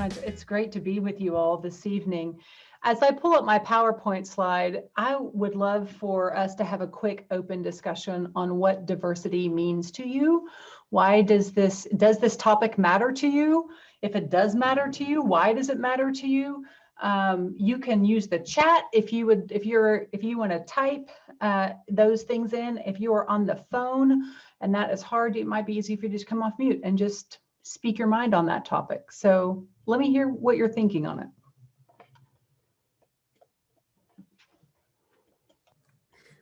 much. It's great to be with you all this evening. As I pull up my PowerPoint slide, I would love for us to have a quick open discussion on what diversity means to you. Why does this topic matter to you? If it does matter to you, why does it matter to you? You can use the chat if you want to type those things in. If you are on the phone and that is hard, it might be easy for you to just come off mute and just speak your mind on that topic. So let me hear what you're thinking on it.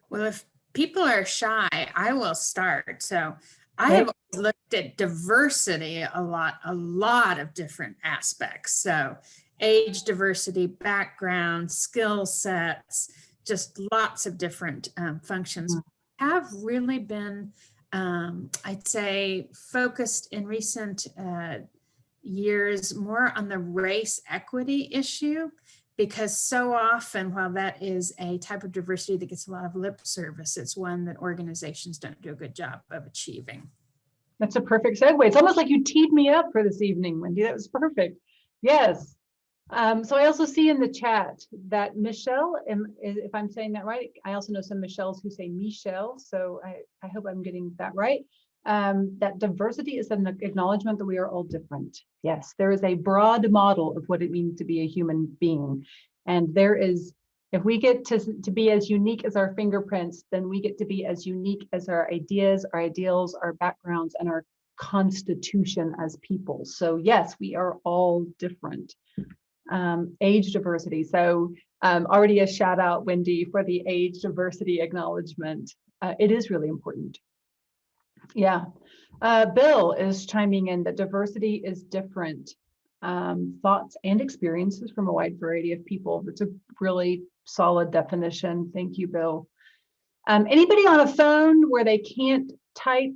Well, if people are shy, I will start. So I have looked at diversity a lot of different aspects. So age diversity, background, skill sets, just lots of different functions have really been, I'd say, focused in recent years more on the race equity issue. Because so often, while that is a type of diversity that gets a lot of lip service, it's one that organizations don't do a good job of achieving. That's a perfect segue. It's almost like you teed me up for this evening, Wendy. That was perfect. Yes. So I also see in the chat that Michelle, if I'm saying that right, I also know some Michelles who say Michelle, so I hope I'm getting that right. That diversity is an acknowledgement that we are all different. Yes, there is a broad model of what it means to be a human being. And there is, if we get to be as unique as our fingerprints, then we get to be as unique as our ideas, our ideals, our backgrounds, and our constitution as people. So yes, we are all different. Age diversity. So already a shout out, Wendy, for the age diversity acknowledgement. It is really important. Yeah, Bill is chiming in that diversity is different thoughts and experiences from a wide variety of people. It's a really solid definition. Thank you, Bill. Anybody on a phone where they can't type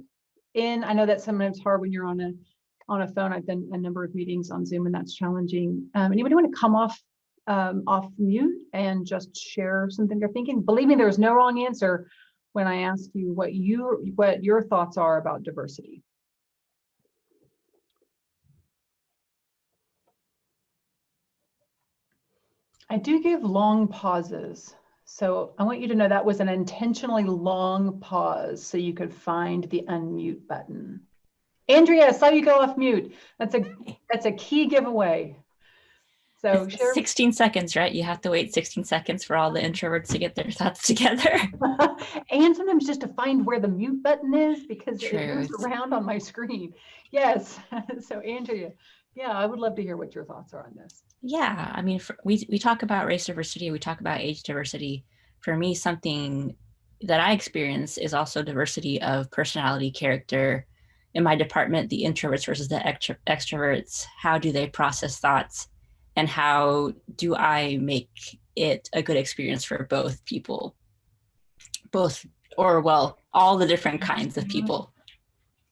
in? I know that's sometimes hard when you're on a phone. I've done a number of meetings on Zoom and that's challenging. Anybody want to come off mute and just share something they're thinking? Believe me, there's no wrong answer when I ask you what your thoughts are about diversity. I do give long pauses. So I want you to know that was an intentionally long pause so you could find the unmute button. Andrea, I saw you go off mute. That's a key giveaway. So share 16 seconds, right? You have to wait 16 seconds for all the introverts to get their thoughts together. And sometimes just to find where the mute button is because it moves around on my screen. Yes. So Andrea, yeah, I would love to hear what your thoughts are on this. Yeah, I mean, we talk about race diversity, we talk about age diversity. For me, something that I experience is also diversity of personality, character. In my department, the introverts versus the extroverts, how do they process thoughts? And how do I make it a good experience for both people? All the different kinds of people.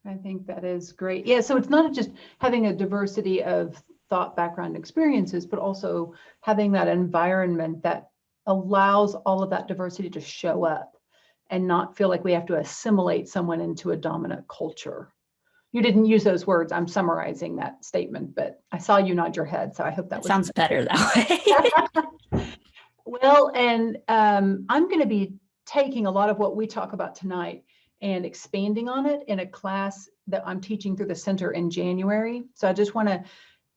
I think that is great. Yeah, so it's not just having a diversity of thought, background, experiences, but also having that environment that allows all of that diversity to show up and not feel like we have to assimilate someone into a dominant culture. You didn't use those words. I'm summarizing that statement, but I saw you nod your head, so I hope that sounds better that way. Well, and I'm going to be taking a lot of what we talk about tonight and expanding on it in a class that I'm teaching through the center in January. So I just want to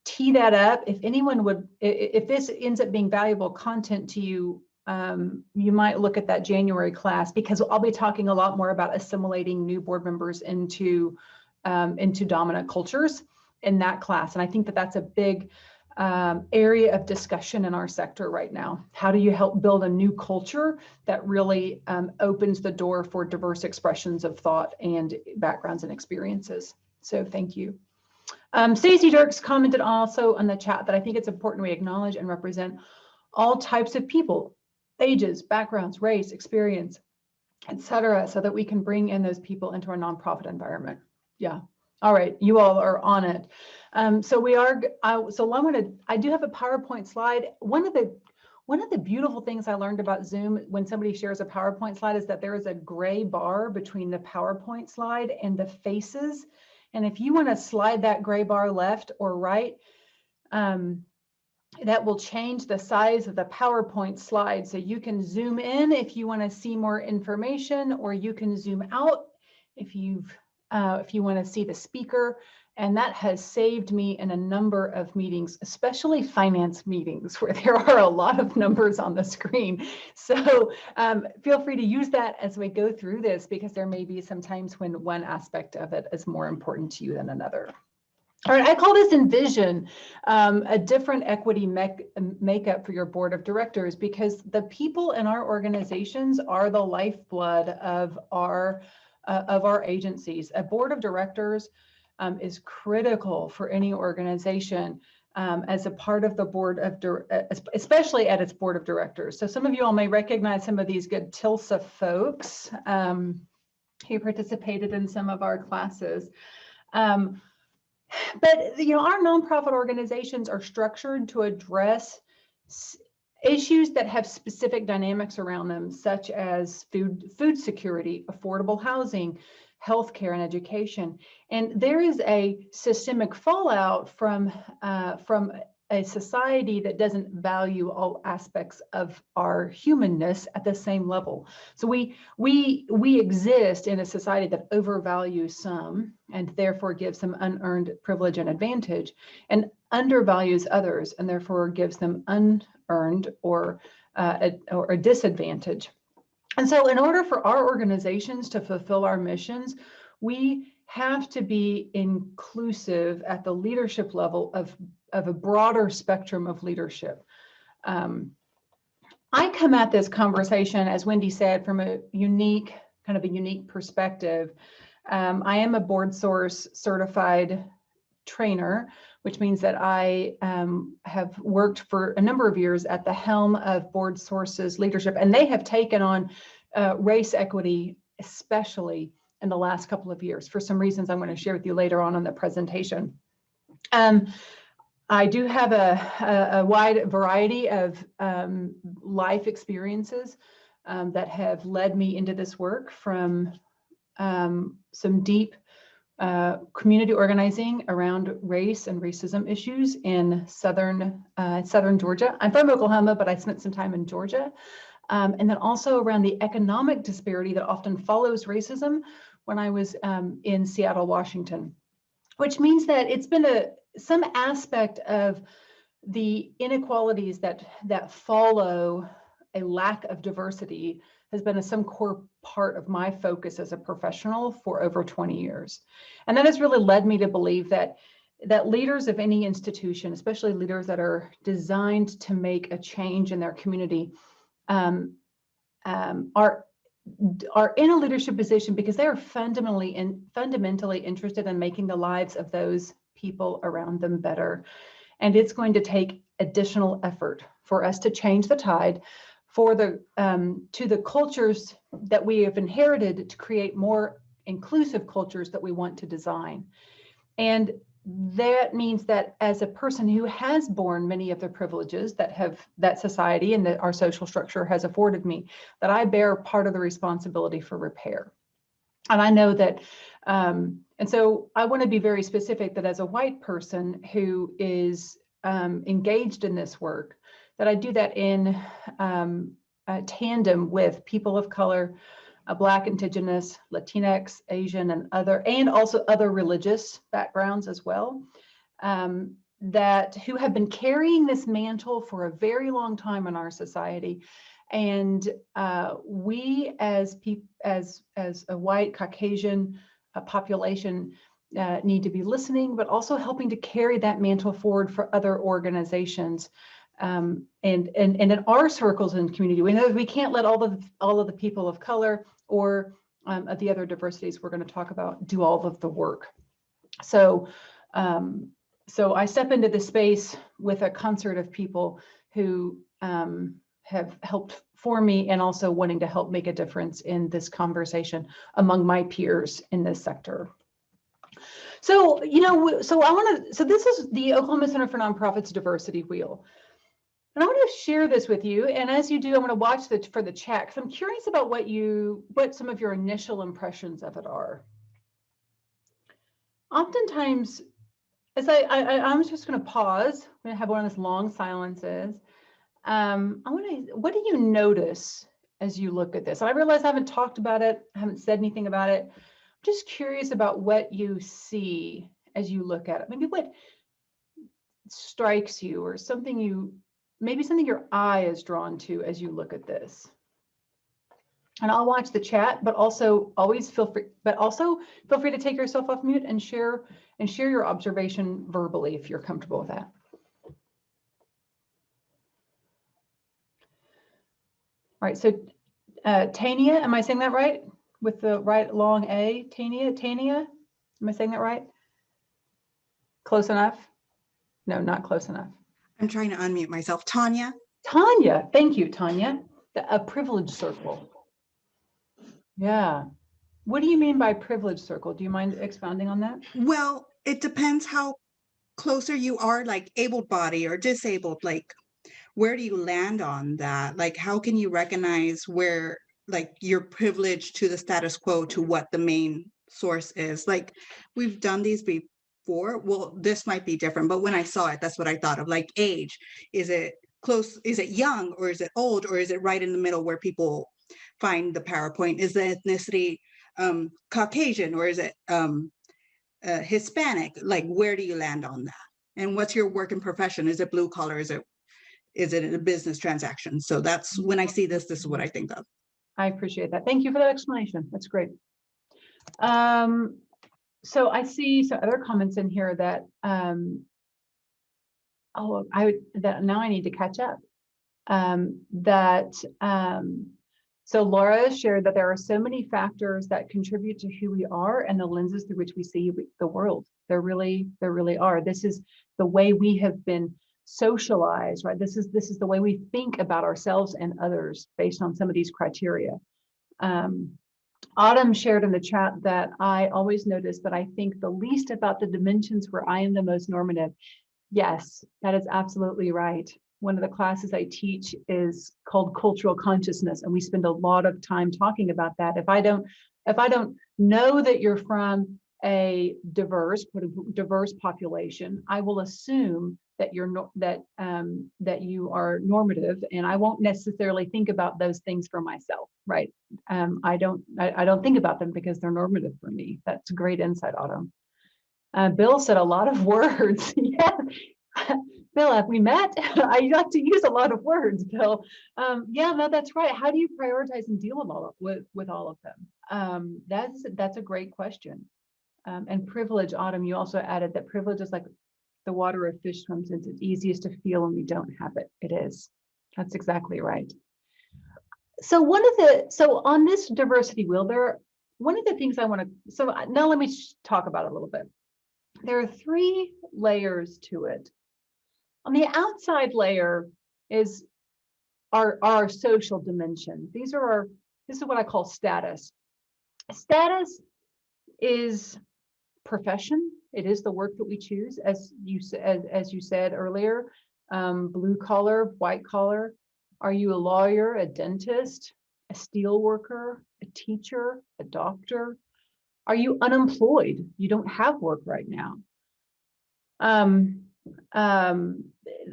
tee that up. If anyone would, if this ends up being valuable content to you, you might look at that January class because I'll be talking a lot more about assimilating new board members into dominant cultures in that class. And I think that that's a big area of discussion in our sector right now. How do you help build a new culture that really opens the door for diverse expressions of thought and backgrounds and experiences? So thank you. Stacey Dirks commented also on the chat that I think it's important we acknowledge and represent all types of people, ages, backgrounds, race, experience, etc., so that we can bring in those people into our nonprofit environment. Yeah. All right. You all are on it. So we are. I do have a PowerPoint slide. One of the beautiful things I learned about Zoom when somebody shares a PowerPoint slide is that there is a gray bar between the PowerPoint slide and the faces. And if you want to slide that gray bar left or right, that will change the size of the PowerPoint slide. So you can zoom in if you want to see more information, or you can zoom out if you want to see the speaker. And that has saved me in a number of meetings, especially finance meetings where there are a lot of numbers on the screen. So feel free to use that as we go through this, because there may be some times when one aspect of it is more important to you than another. All right, I call this envision a different equity makeup for your board of directors, because the people in our organizations are the lifeblood of our agencies. A board of directors is critical for any organization as a part of the board of, especially at its board of directors. So some of you all may recognize some of these good Tulsa folks who participated in some of our classes. But our nonprofit organizations are structured to address issues that have specific dynamics around them, such as food security, affordable housing, healthcare, and education. And there is a systemic fallout from a society that doesn't value all aspects of our humanness at the same level. So we exist in a society that overvalues some and therefore gives them unearned privilege and advantage, and undervalues others and therefore gives them unearned or a disadvantage. And so in order for our organizations to fulfill our missions, we have to be inclusive at the leadership level of a broader spectrum of leadership. I come at this conversation, as Wendy said, from a unique perspective. I am a Board Source certified trainer, which means that I have worked for a number of years at the helm of Board Source's leadership, and they have taken on race equity, especially in the last couple of years, for some reasons I'm going to share with you later on in the presentation. I do have a wide variety of life experiences that have led me into this work, from some deep community organizing around race and racism issues in southern Georgia. I'm from Oklahoma, but I spent some time in Georgia. And then also around the economic disparity that often follows racism when I was in Seattle, Washington, which means that it's been some aspect of the inequalities that follow a lack of diversity has been some core part of my focus as a professional for over 20 years. And that has really led me to believe that leaders of any institution, especially leaders that are designed to make a change in their community, are in a leadership position because they are fundamentally interested in making the lives of those people around them better. And it's going to take additional effort for us to change the tide to the cultures that we have inherited, to create more inclusive cultures that we want to design. And that means that as a person who has borne many of the privileges that society and that our social structure has afforded me, that I bear part of the responsibility for repair. And I know that, and so I want to be very specific that as a white person who is engaged in this work, that I do that in tandem with people of color, Black, Indigenous, Latinx, Asian, and also other religious backgrounds as well, who have been carrying this mantle for a very long time in our society. And we as a white Caucasian population need to be listening, but also helping to carry that mantle forward for other organizations. And in our circles and community, we know that we can't let all of the people of color or of the other diversities we're going to talk about do all of the work. So I step into this space with a concert of people who have helped form me, and also wanting to help make a difference in this conversation among my peers in this sector. So, so this is the Oklahoma Center for Nonprofits Diversity Wheel. And I want to share this with you. And as you do, I'm going to watch for the chat, because I'm curious about what some of your initial impressions of it are. Oftentimes, I'm just going to pause. I'm going to have one of those long silences. What do you notice as you look at this? And I realize I haven't talked about it. I haven't said anything about it. I'm just curious about what you see as you look at it. Maybe what strikes you, or maybe something your eye is drawn to as you look at this. And I'll watch the chat, but also feel free to take yourself off mute and share your observation verbally if you're comfortable with that. All right, so Tania, am I saying that right? With the right long A, Tania, am I saying that right? Close enough? No, not close enough. I'm trying to unmute myself. Tanya. Tanya, thank you, Tanya. A privilege circle. Yeah. What do you mean by privilege circle? Do you mind expounding on that? Well, it depends how closer you are, like able-bodied or disabled, like where do you land on that? Like, how can you recognize where, like, you're privileged to the status quo to what the main source is? Like, we've done these before. Well, this might be different, but when I saw it, that's what I thought of. Like, age, is it close? Is it young, or is it old, or is it right in the middle where people find the PowerPoint? Is the ethnicity Caucasian, or is it Hispanic? Like, where do you land on that? And what's your work and profession? Is it blue collar? Is it a business transaction? So that's when I see this is what I think of. I appreciate that. Thank you for that explanation. That's great. So I see some other comments in here that that now I need to catch up. So Laura shared that there are so many factors that contribute to who we are and the lenses through which we see the world. There really are. This is the way we have been socialized, right? This is the way we think about ourselves and others based on some of these criteria. Autumn shared in the chat that I always notice that I think the least about the dimensions where I am the most normative. Yes, that is absolutely right. One of the classes I teach is called cultural consciousness, and we spend a lot of time talking about that. If I don't know that you're from a diverse population, I will assume that that you are normative, and I won't necessarily think about those things for myself, right? I don't think about them because they're normative for me. That's great insight, Autumn. Bill said a lot of words. Yeah. Bill, have we met? I like to use a lot of words, Bill. Yeah, no, that's right. How do you prioritize and deal with all of them? That's a great question. And privilege, Autumn, you also added that privilege is like the water a fish swims in. It's easiest to feel when we don't have it. It is. That's exactly right. So on this diversity wheel, one of the things I want to, so now let me talk about it a little bit. There are 3 layers to it. On the outside layer is our social dimension. This is what I call status. Status is profession. It is the work that we choose, as you said earlier, blue collar, white collar. Are you a lawyer, a dentist, a steel worker, a teacher, a doctor? Are you unemployed? You don't have work right now.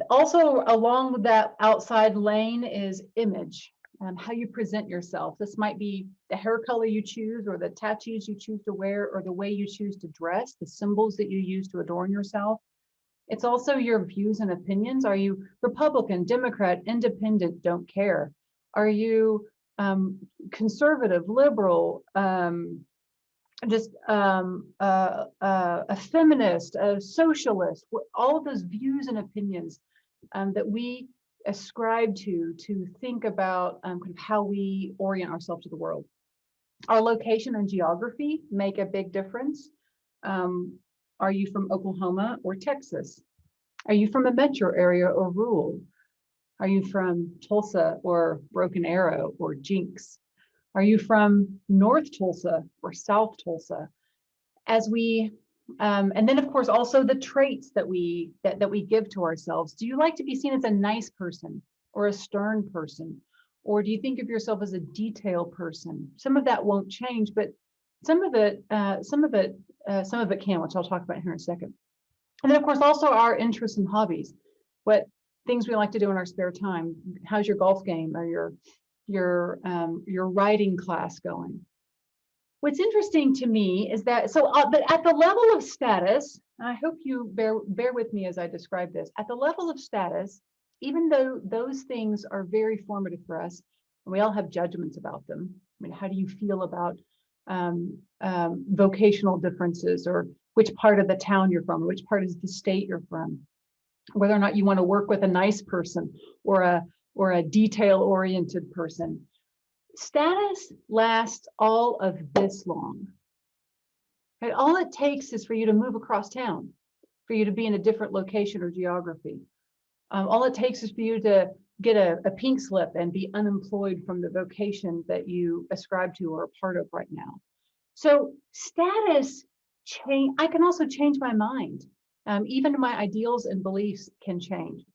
Also along that outside lane is image, how you present yourself. This might be the hair color you choose, or the tattoos you choose to wear, or the way you choose to dress, the symbols that you use to adorn yourself. It's also your views and opinions. Are you Republican, Democrat, independent, don't care? Are you conservative, liberal, just a feminist, a socialist? All of those views and opinions that we ascribe to think about kind of how we orient ourselves to the world. Our location and geography make a big difference. Are you from Oklahoma or Texas? Are you from a metro area or rural? Are you from Tulsa or Broken Arrow or Jinx? Are you from North Tulsa or South Tulsa? As we, and then of course also the traits that we give to ourselves. Do you like to be seen as a nice person or a stern person? Or do you think of yourself as a detail person? Some of that won't change, but some of it can, which I'll talk about here in a second. And then of course, also our interests and hobbies, what things we like to do in our spare time. How's your golf game or your writing class going? What's interesting to me is that, but at the level of status, and I hope you bear with me as I describe this, at the level of status, even though those things are very formative for us, and we all have judgments about them. I mean, how do you feel about vocational differences, or which part of the town you're from, or which part of the state you're from, whether or not you want to work with a nice person or a detail-oriented person. Status lasts all of this long. Right? All it takes is for you to move across town, for you to be in a different location or geography. All it takes is for you to get a pink slip and be unemployed from the vocation that you ascribe to or are part of right now. So status change. I can also change my mind. Even my ideals and beliefs can change.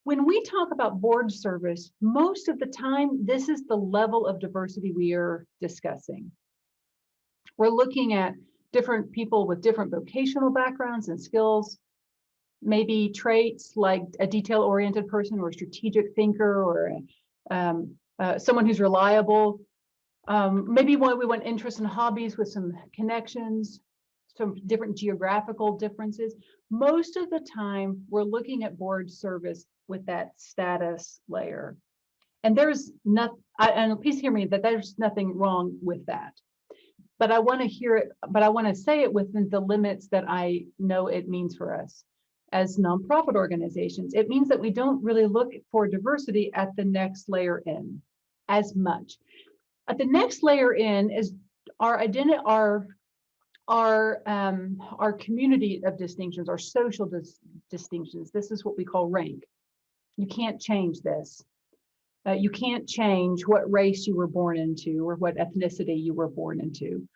When we talk about board service, most of the time, this is the level of diversity we are discussing. We're looking at different people with different vocational backgrounds and skills, maybe traits like a detail-oriented person or a strategic thinker or someone who's reliable. Maybe we want interests and hobbies with some connections, some different geographical differences. Most of the time, we're looking at board service with that status layer. And there's nothing, and please hear me, that there's nothing wrong with that. But I want to hear it, but I want to say it within the limits that I know it means for us as nonprofit organizations. It means that we don't really look for diversity at the next layer in as much. At the next layer in is our identity, our community of distinctions, our social distinctions. This is what we call rank. You can't change this. You can't change what race you were born into or what ethnicity you were born into.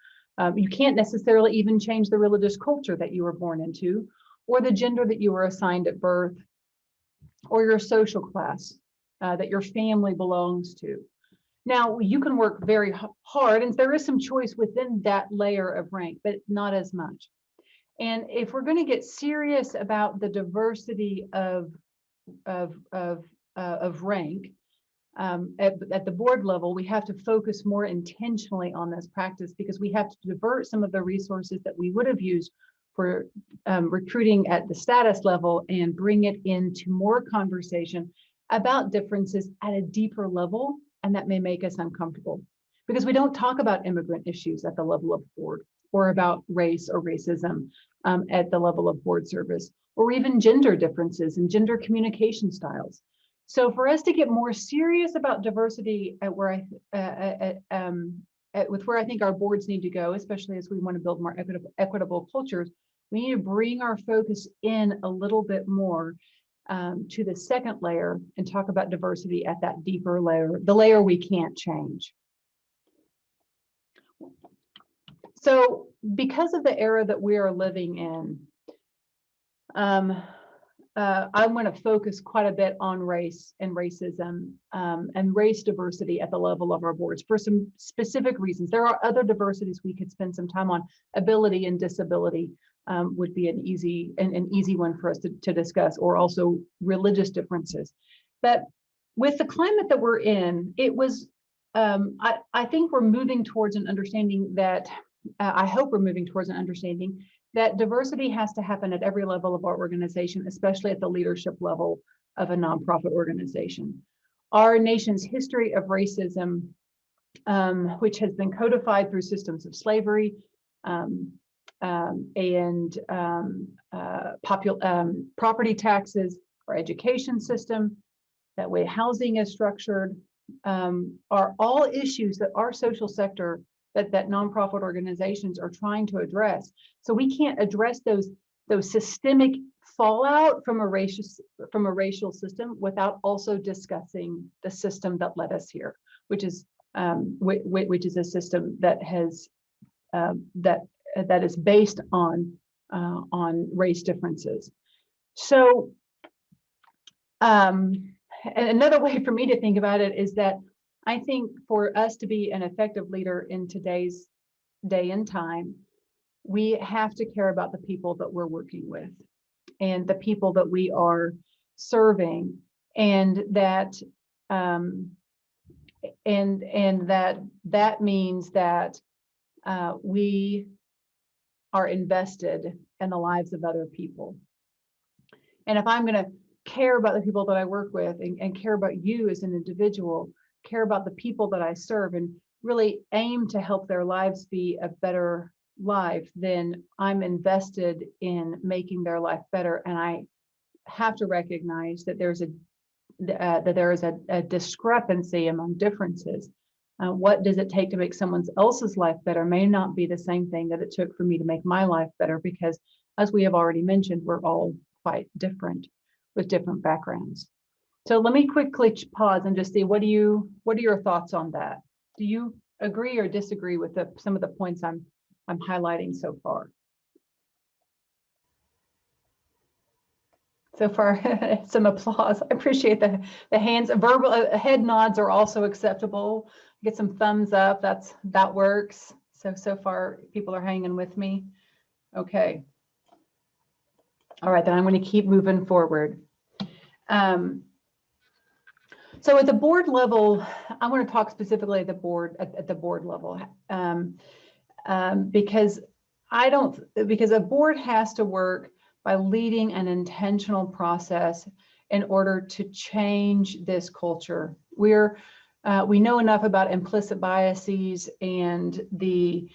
You can't necessarily even change the religious culture that you were born into, or the gender that you were assigned at birth, or your social class that your family belongs to. Now, you can work very hard, and there is some choice within that layer of rank, but not as much. And if we're going to get serious about the diversity of rank at the board level, we have to focus more intentionally on this practice, because we have to divert some of the resources that we would have used for recruiting at the status level and bring it into more conversation about differences at a deeper level. And that may make us uncomfortable, because we don't talk about immigrant issues at the level of board, or about race or racism at the level of board service, or even gender differences and gender communication styles. So for us to get more serious about diversity at where with where I think our boards need to go, especially as we want to build more equitable cultures, we need to bring our focus in a little bit more to the second layer and talk about diversity at that deeper layer, the layer we can't change. So because of the era that we are living in, I want to focus quite a bit on race and racism and race diversity at the level of our boards for some specific reasons. There are other diversities we could spend some time on. Ability and disability would be an easy one for us to discuss, or also religious differences. But with the climate that we're in, it was, I think we're moving towards an understanding that, I hope we're moving towards an understanding that diversity has to happen at every level of our organization, especially at the leadership level of a nonprofit organization. Our nation's history of racism, which has been codified through systems of slavery and property taxes, our education system, that way housing is structured, are all issues that our social sector, that nonprofit organizations are trying to address. So we can't address those systemic fallout from a racial system without also discussing the system that led us here, which is a system that has that is based on race differences. So another way for me to think about it is that I think for us to be an effective leader in today's day and time, we have to care about the people that we're working with and the people that we are serving, and that that means that we are invested in the lives of other people. And if I'm going to care about the people that I work with, and care about you as an individual, care about the people that I serve, and really aim to help their lives be a better life, then I'm invested in making their life better. And I have to recognize that there is a discrepancy among differences. What does it take to make someone else's life better may not be the same thing that it took for me to make my life better, because as we have already mentioned, we're all quite different with different backgrounds. So let me quickly pause and just see, what are your thoughts on that? Do you agree or disagree with some of the points I'm highlighting so far? So far, some applause. I appreciate the hands. Verbal head nods are also acceptable. Get some thumbs up. That works. So far, people are hanging with me. Okay. All right, then I'm going to keep moving forward. So at the board level, I want to talk specifically at the board level, because a board has to work by leading an intentional process in order to change this culture. We know enough about implicit biases and the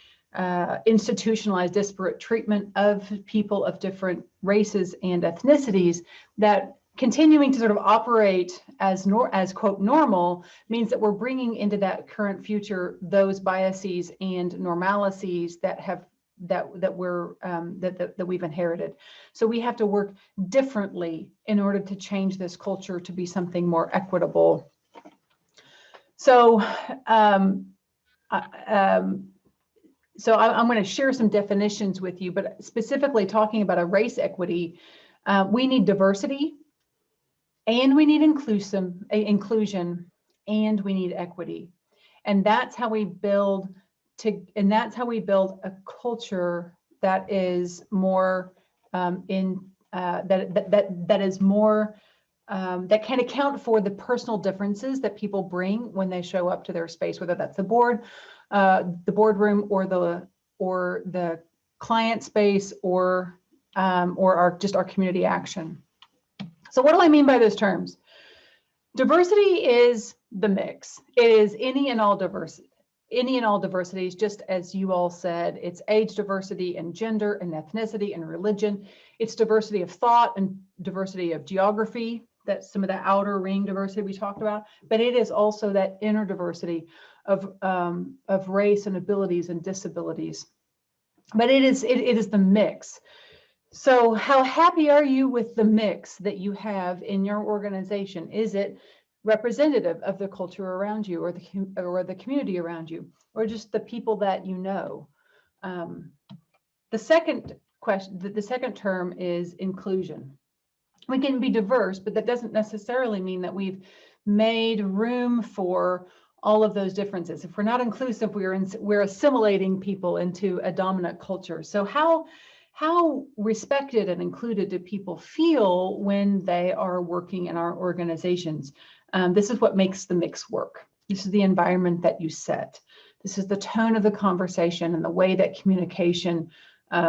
institutionalized disparate treatment of people of different races and ethnicities that continuing to sort of operate as quote normal means that we're bringing into that current future those biases and normalities that we've inherited. So we have to work differently in order to change this culture to be something more equitable. So I'm going to share some definitions with you, but specifically talking about a race equity, we need diversity, and we need inclusion, and we need equity. And that's how we build a culture that is more that can account for the personal differences that people bring when they show up to their space, whether that's the boardroom, or the client space, or our community action. So what do I mean by those terms? Diversity is the mix. It is any and all diversities, just as you all said. It's age diversity, and gender, and ethnicity, and religion. It's diversity of thought and diversity of geography. That's some of the outer ring diversity we talked about. But it is also that inner diversity of race and abilities and disabilities. But it is the mix. So how happy are you with the mix that you have in your organization? Is it representative of the culture around you, or the community around you, or just the people that you know? The second term is inclusion. We can be diverse, but that doesn't necessarily mean that we've made room for all of those differences. If we're not inclusive, we're assimilating people into a dominant culture. So how respected and included do people feel when they are working in our organizations? This is what makes the mix work. This is the environment that you set. This is the tone of the conversation and the way that communication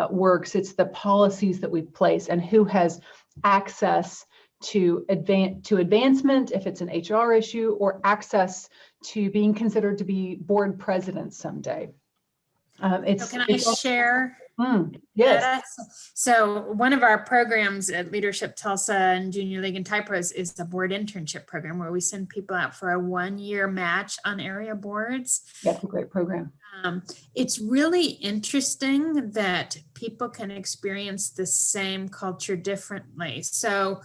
works. It's the policies that we place, and who has access to advancement, if it's an HR issue, or access to being considered to be board president someday. Can I share? Yes. So one of our programs at Leadership Tulsa and Junior League and Typros is the board internship program, where we send people out for a 1-year match on area boards. That's a great program. It's really interesting that people can experience the same culture differently. So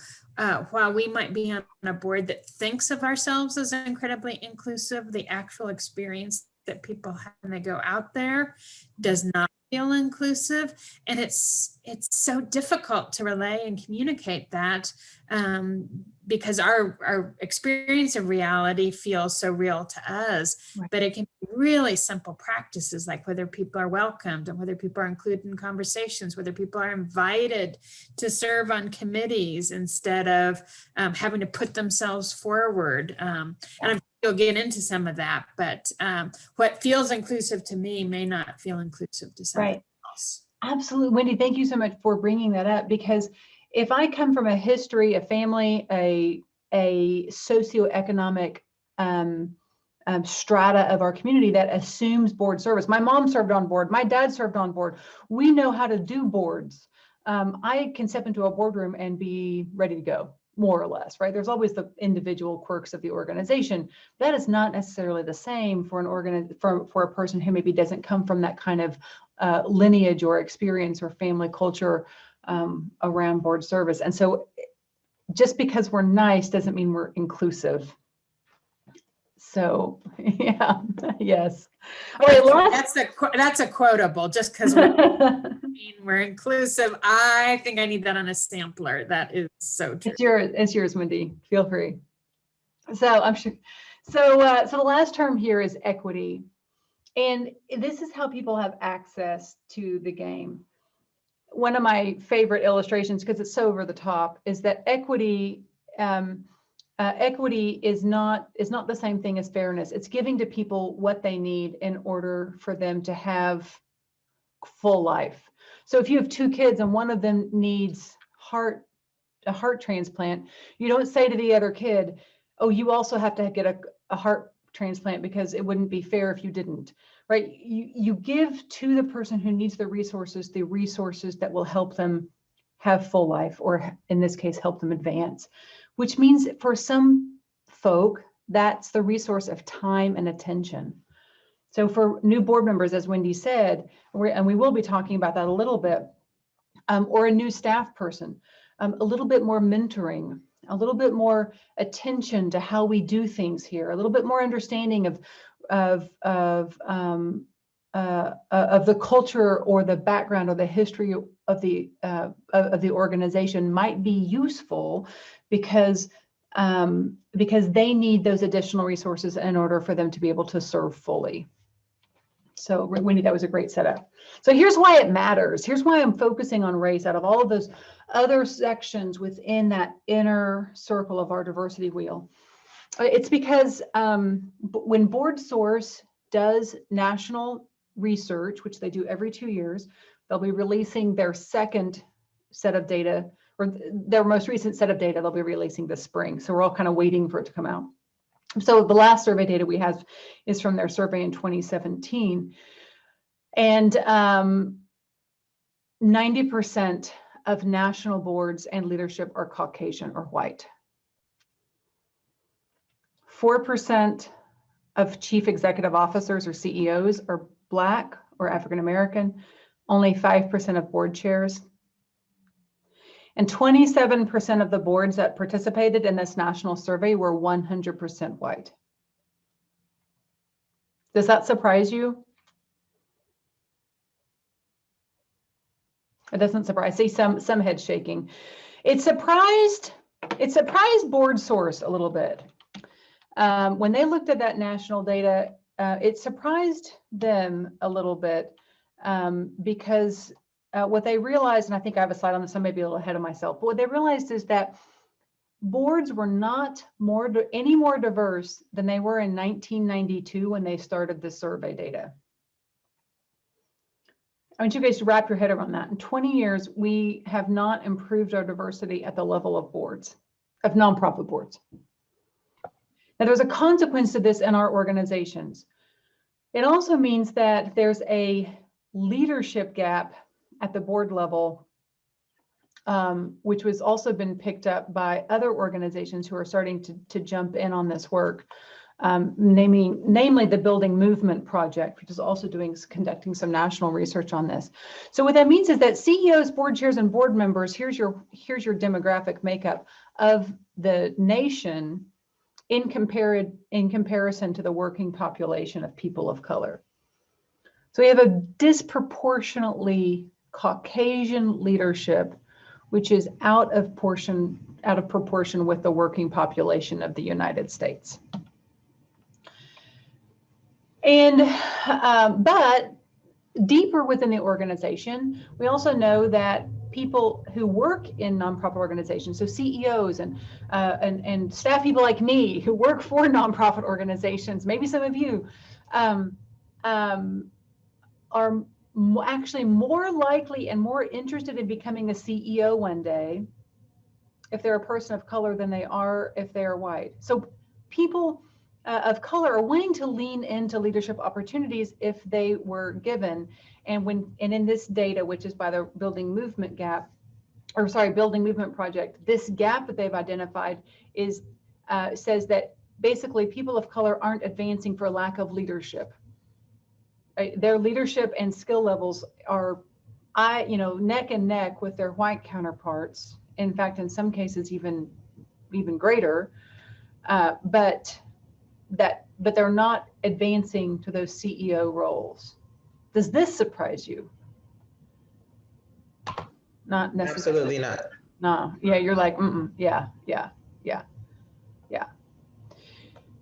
while we might be on a board that thinks of ourselves as incredibly inclusive, the actual experience that people have when they go out there does not feel inclusive, and it's so difficult to relay and communicate that, because our experience of reality feels so real to us. Right. But it can be really simple practices, like whether people are welcomed and whether people are included in conversations, whether people are invited to serve on committees instead of having to put themselves forward. And I'm you'll get into some of that, but what feels inclusive to me may not feel inclusive to somebody else. Absolutely. Wendy, thank you so much for bringing that up, because if I come from a history, a family, a socioeconomic strata of our community that assumes board service. My mom served on board, my dad served on board. We know how to do boards. I can step into a boardroom and be ready to go, more or less, right? There's always the individual quirks of the organization. That is not necessarily the same for for a person who maybe doesn't come from that kind of lineage or experience or family culture around board service. And so just because we're nice doesn't mean we're inclusive. So yeah, yes. All right, That's a quotable, just because we're inclusive. I think I need that on a sampler. That is so true. It's yours, Wendy. Feel free. So I'm sure. So the last term here is equity. And this is how people have access to the game. One of my favorite illustrations, because it's so over the top, is that equity is not the same thing as fairness. It's giving to people what they need in order for them to have full life. So if you have two kids and one of them needs a heart transplant, you don't say to the other kid, oh, you also have to get a heart transplant because it wouldn't be fair if you didn't, right? You give to the person who needs the resources that will help them have full life, or in this case, help them advance, which means for some folk, that's the resource of time and attention. So for new board members, as Wendy said, and we will be talking about that a little bit, or a new staff person, a little bit more mentoring, a little bit more attention to how we do things here, a little bit more understanding of the culture or the background or the history of the organization might be useful, because they need those additional resources in order for them to be able to serve fully. So Wendy, that was a great setup. So here's why it matters. Here's why I'm focusing on race out of all of those other sections within that inner circle of our diversity wheel. It's because when Board Source does national research, which they do every 2 years, they'll be releasing their second set of data, or their most recent set of data they'll be releasing this spring. So we're all kind of waiting for it to come out. So the last survey data we have is from their survey in 2017. And 90% of national boards and leadership are Caucasian or white. 4% of chief executive officers or CEOs are Black or African American, only 5% of board chairs. And 27% of the boards that participated in this national survey were 100% white. Does that surprise you? It doesn't surprise. I see some head shaking. It surprised Board Source a little bit. When they looked at that national data, it surprised them a little bit, because what they realized, and I think I have a slide on this, I may be a little ahead of myself, but what they realized is that boards were not any more diverse than they were in 1992 when they started the survey data. I want you guys to wrap your head around that. In 20 years, we have not improved our diversity at the level of boards, of nonprofit boards. Now, there's a consequence to this in our organizations. It also means that there's a leadership gap at the board level, which was also been picked up by other organizations who are starting to jump in on this work, namely the Building Movement Project, which is also conducting some national research on this. So what that means is that CEOs, board chairs, and board members, here's your demographic makeup of the nation in comparison to the working population of people of color. So we have a disproportionately Caucasian leadership, which is out of proportion with the working population of the United States. And, but deeper within the organization, we also know that people who work in nonprofit organizations, so CEOs and staff people like me who work for nonprofit organizations, maybe some of you, are actually more likely and more interested in becoming a CEO one day if they're a person of color than they are if they are white. So people of color are wanting to lean into leadership opportunities if they were given. And in this data, which is by the Building Movement Project, this gap that they've identified is says that basically people of color aren't advancing for lack of leadership. Their leadership and skill levels are, neck and neck with their white counterparts. In fact, in some cases, even greater. But they're not advancing to those CEO roles. Does this surprise you? Not necessarily. Absolutely not. No. Yeah, you're like, yeah.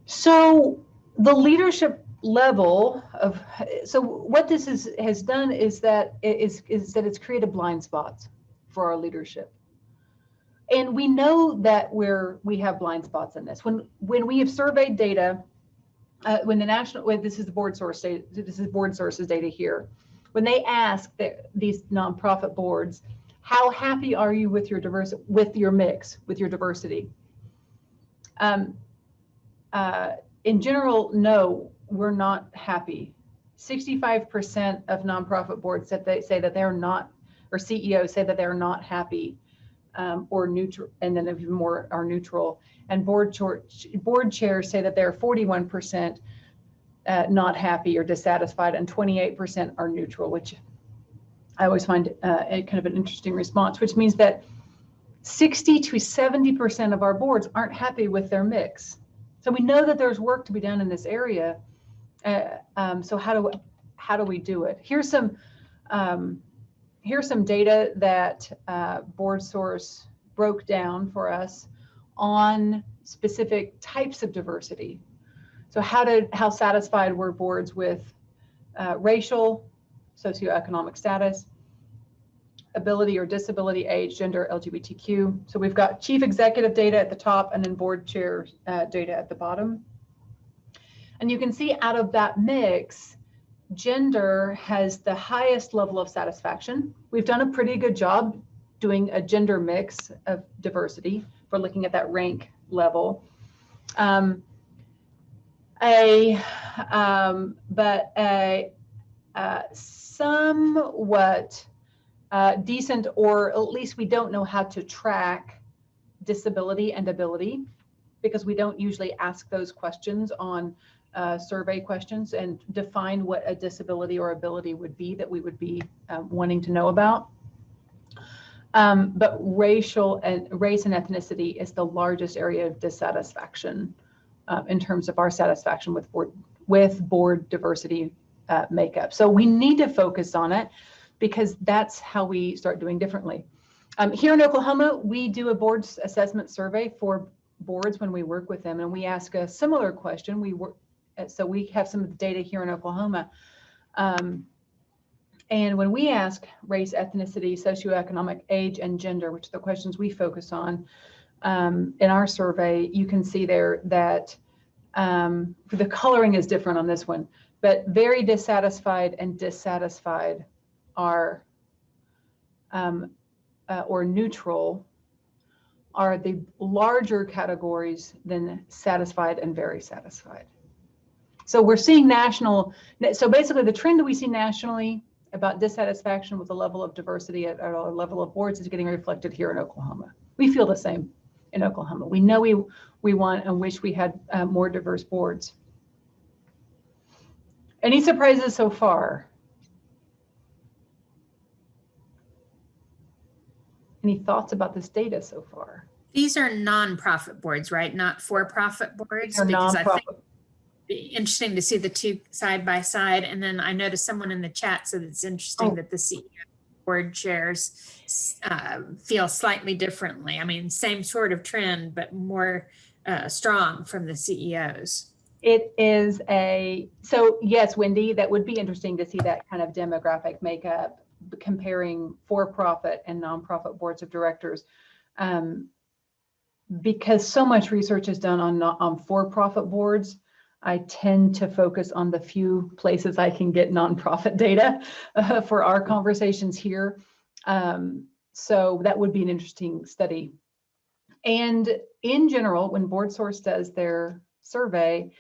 So the leadership level of, so what this has done is that it's created blind spots for our leadership. And we know that we have blind spots in this. When we have surveyed data, this is the board source data, this is board sources data here. When they ask these nonprofit boards, how happy are you with your mix, with your diversity? In general, no, we're not happy. 65% of nonprofit boards say that they're not, or CEOs say that they're not happy. Or neutral, and then even more are neutral. And board chairs say that they're 41% not happy or dissatisfied, and 28% are neutral, which I always find kind of an interesting response, which means that 60 to 70% of our boards aren't happy with their mix. So we know that there's work to be done in this area. So how do we do it? Here's some data that Board Source broke down for us on specific types of diversity. So how satisfied were boards with racial, socioeconomic status, ability or disability, age, gender, LGBTQ. So we've got chief executive data at the top and then board chair data at the bottom. And you can see out of that mix, gender has the highest level of satisfaction. We've done a pretty good job doing a gender mix of diversity for looking at that rank level. But a somewhat decent, or at least we don't know how to track disability and ability, because we don't usually ask those questions on survey questions and define what a disability or ability would be that we would be wanting to know about. But race and ethnicity is the largest area of dissatisfaction in terms of our satisfaction with board diversity makeup. So we need to focus on it, because that's how we start doing differently. Here in Oklahoma, we do a board assessment survey for boards when we work with them, and we ask a similar question. So we have some of the data here in Oklahoma. And when we ask race, ethnicity, socioeconomic, age, and gender, which are the questions we focus on in our survey, you can see there that the coloring is different on this one, but very dissatisfied and dissatisfied are, or neutral, are the larger categories than satisfied and very satisfied. So we're seeing so basically the trend that we see nationally about dissatisfaction with the level of diversity at our level of boards is getting reflected here in Oklahoma. We feel the same in Oklahoma. We know we want and wish we had more diverse boards. Any surprises so far? Any thoughts about this data so far? These are nonprofit boards, right? Not for-profit boards? Or Because nonprofit. be interesting to see the two side by side. And then I noticed someone in the chat said it's interesting that the CEO board chairs feel slightly differently. I mean, same sort of trend, but more strong from the CEOs. It is so yes, Wendy, that would be interesting to see that kind of demographic makeup, comparing for-profit and nonprofit boards of directors. Because so much research is done on for-profit boards, I tend to focus on the few places I can get nonprofit data for our conversations here. So that would be an interesting study. And in general, when BoardSource does their survey,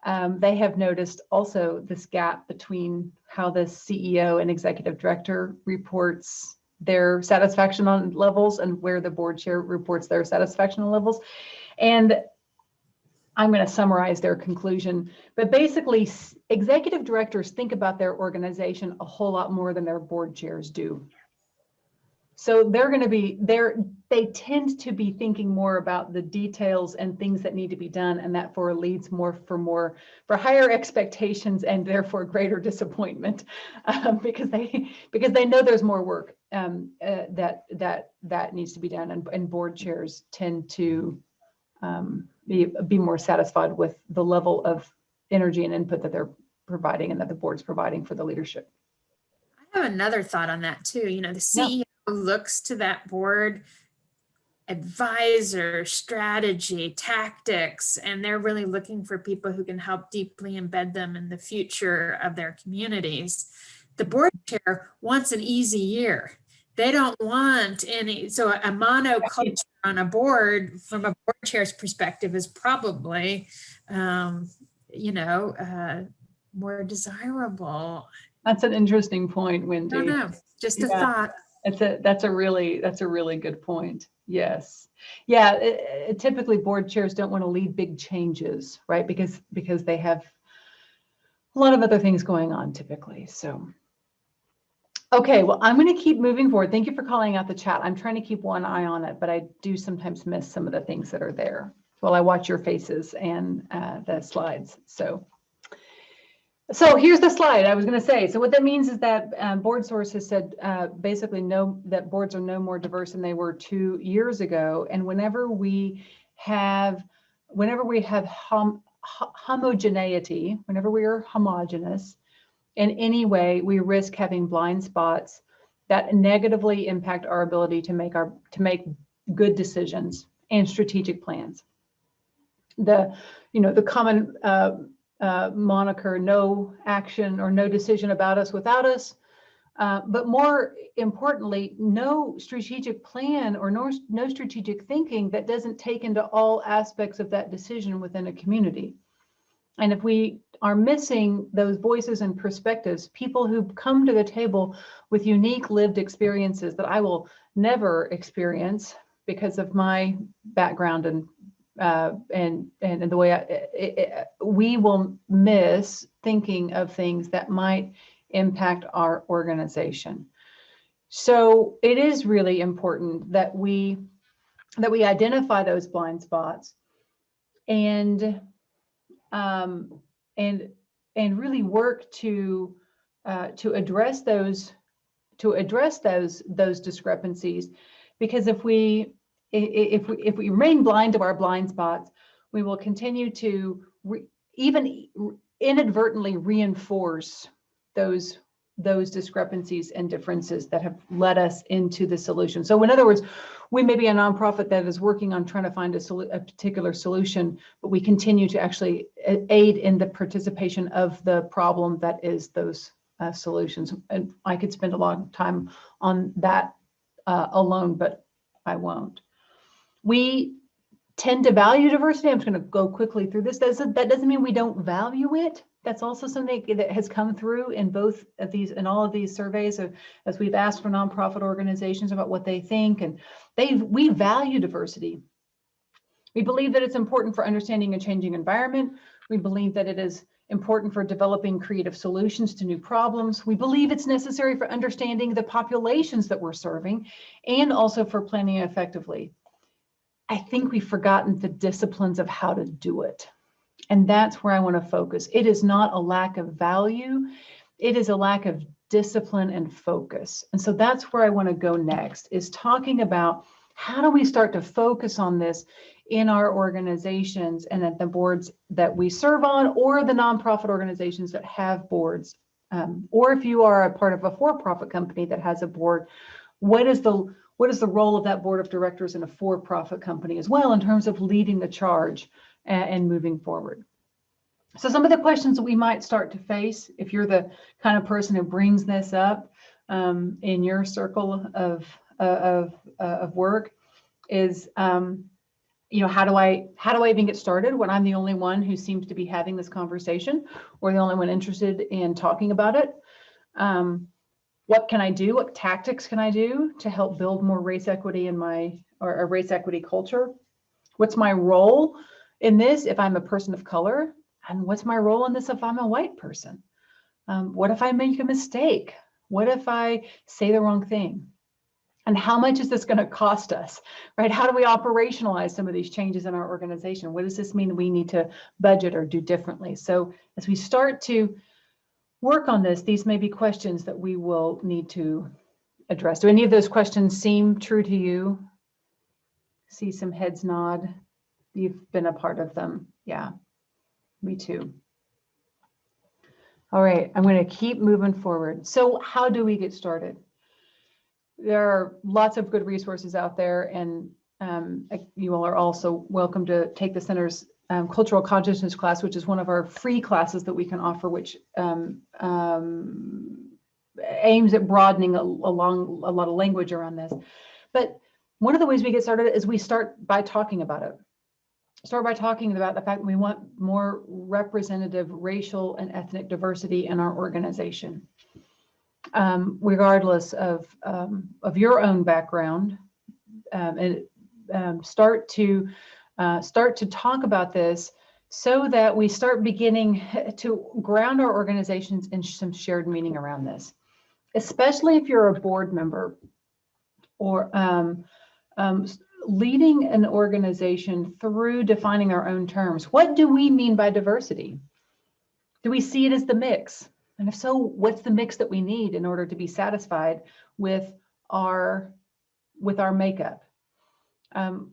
they have noticed also this gap between how the CEO and executive director reports their satisfaction on levels and where the board chair reports their satisfaction on levels. And I'm going to summarize their conclusion, but basically executive directors think about their organization a whole lot more than their board chairs do. So they're going to be there. They tend to be thinking more about the details and things that need to be done, and that leads for higher expectations and therefore greater disappointment, because they know there's more work that needs to be done, and board chairs tend to be more satisfied with the level of energy and input that they're providing and that the board's providing for the leadership. I have another thought on that too. You know, the CEO looks to that board advisor, strategy, tactics, and they're really looking for people who can help deeply embed them in the future of their communities. The board chair wants an easy year. They don't want any, so a monoculture on a board from a board chair's perspective is probably, more desirable. That's an interesting point, Wendy. I don't know, just a thought. That's a really good point. Yes. Yeah. Typically board chairs don't want to lead big changes, right? Because they have a lot of other things going on typically. So, okay. Well, I'm going to keep moving forward. Thank you for calling out the chat. I'm trying to keep one eye on it, but I do sometimes miss some of the things that are there while I watch your faces and the slides. So here's the slide I was going to say. So what that means is that BoardSource has said basically that boards are no more diverse than they were 2 years ago. And whenever we have homogeneity, whenever we are homogeneous in any way, we risk having blind spots that negatively impact our ability to make good decisions and strategic plans. The common moniker, no action or no decision about us without us. But more importantly, no strategic plan or no strategic thinking that doesn't take into all aspects of that decision within a community. And if we are missing those voices and perspectives, people who come to the table with unique lived experiences that I will never experience because of my background and the way we will miss thinking of things that might impact our organization. So it is really important that we identify those blind spots and really work to address those discrepancies, because if we remain blind to our blind spots, we will continue to even inadvertently reinforce those discrepancies and differences that have led us into the solution. So in other words, we may be a nonprofit that is working on trying to find a particular solution, but we continue to actually aid in the participation of the problem that is those solutions. And I could spend a lot of time on that alone, but I won't. We tend to value diversity. I'm just going to go quickly through this. That doesn't mean we don't value it. That's also something that has come through in all of these surveys, as we've asked for nonprofit organizations about what they think, and we value diversity. We believe that it's important for understanding a changing environment. We believe that it is important for developing creative solutions to new problems. We believe it's necessary for understanding the populations that we're serving and also for planning effectively. I think we've forgotten the disciplines of how to do it. And that's where I want to focus. It is not a lack of value. It is a lack of discipline and focus. And so that's where I want to go next, is talking about how do we start to focus on this in our organizations and at the boards that we serve on, or the nonprofit organizations that have boards. Or if you are a part of a for-profit company that has a board, what is the role of that board of directors in a for-profit company as well, in terms of leading the charge and moving forward? So some of the questions that we might start to face, if you're the kind of person who brings this up in your circle of work, is how do I even get started when I'm the only one who seems to be having this conversation, or the only one interested in talking about it? What can I do? What tactics can I do to help build more race equity in or a race equity culture? What's my role in this if I'm a person of color? And what's my role in this if I'm a white person? What if I make a mistake? What if I say the wrong thing? And how much is this going to cost us, right? How do we operationalize some of these changes in our organization? What does this mean that we need to budget or do differently? So as we start to work on this, these may be questions that we will need to address. Do any of those questions seem true to you? See some heads nod. You've been a part of them. Yeah, me too. All right, I'm going to keep moving forward. So how do we get started? There are lots of good resources out there, and you all are also welcome to take the center's cultural consciousness class, which is one of our free classes that we can offer, which aims at broadening along a lot of language around this. But one of the ways we get started is we start by talking about it. Start by talking about the fact that we want more representative racial and ethnic diversity in our organization. Regardless of your own background, and start to talk about this, so that we start beginning to ground our organizations in some shared meaning around this, especially if you're a board member or leading an organization through defining our own terms. What do we mean by diversity? Do we see it as the mix? And if so, what's the mix that we need in order to be satisfied with our makeup?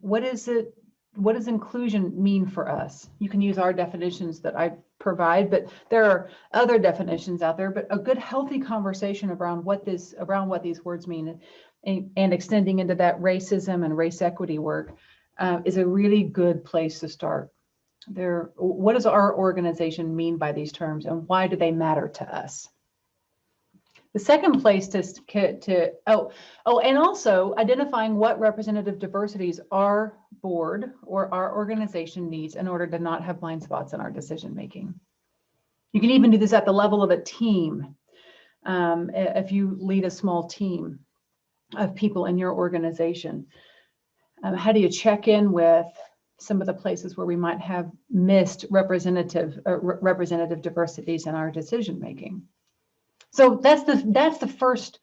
What does inclusion mean for us? You can use our definitions that I provide, but there are other definitions out there. But a good, healthy conversation around what these words mean, and extending into that racism and race equity work is a really good place to start. What does our organization mean by these terms, and why do they matter to us? The second place and also identifying what representative diversities our board or our organization needs in order to not have blind spots in our decision making. You can even do this at the level of a team. If you lead a small team of people in your organization, how do you check in with some of the places where we might have missed representative diversities in our decision making? So that's the first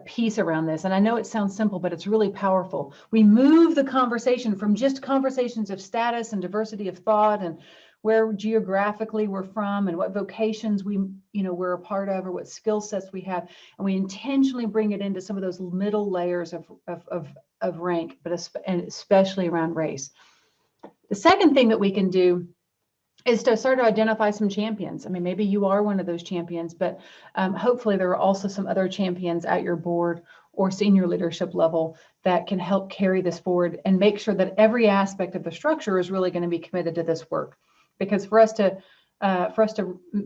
piece around this. And I know it sounds simple, but it's really powerful. We move the conversation from just conversations of status and diversity of thought and where geographically we're from and what vocations we're a part of, or what skill sets we have, and we intentionally bring it into some of those middle layers of rank, and especially around race. The second thing that we can do is to start to identify some champions. I mean, maybe you are one of those champions, but hopefully there are also some other champions at your board or senior leadership level that can help carry this forward and make sure that every aspect of the structure is really going to be committed to this work. Because for us to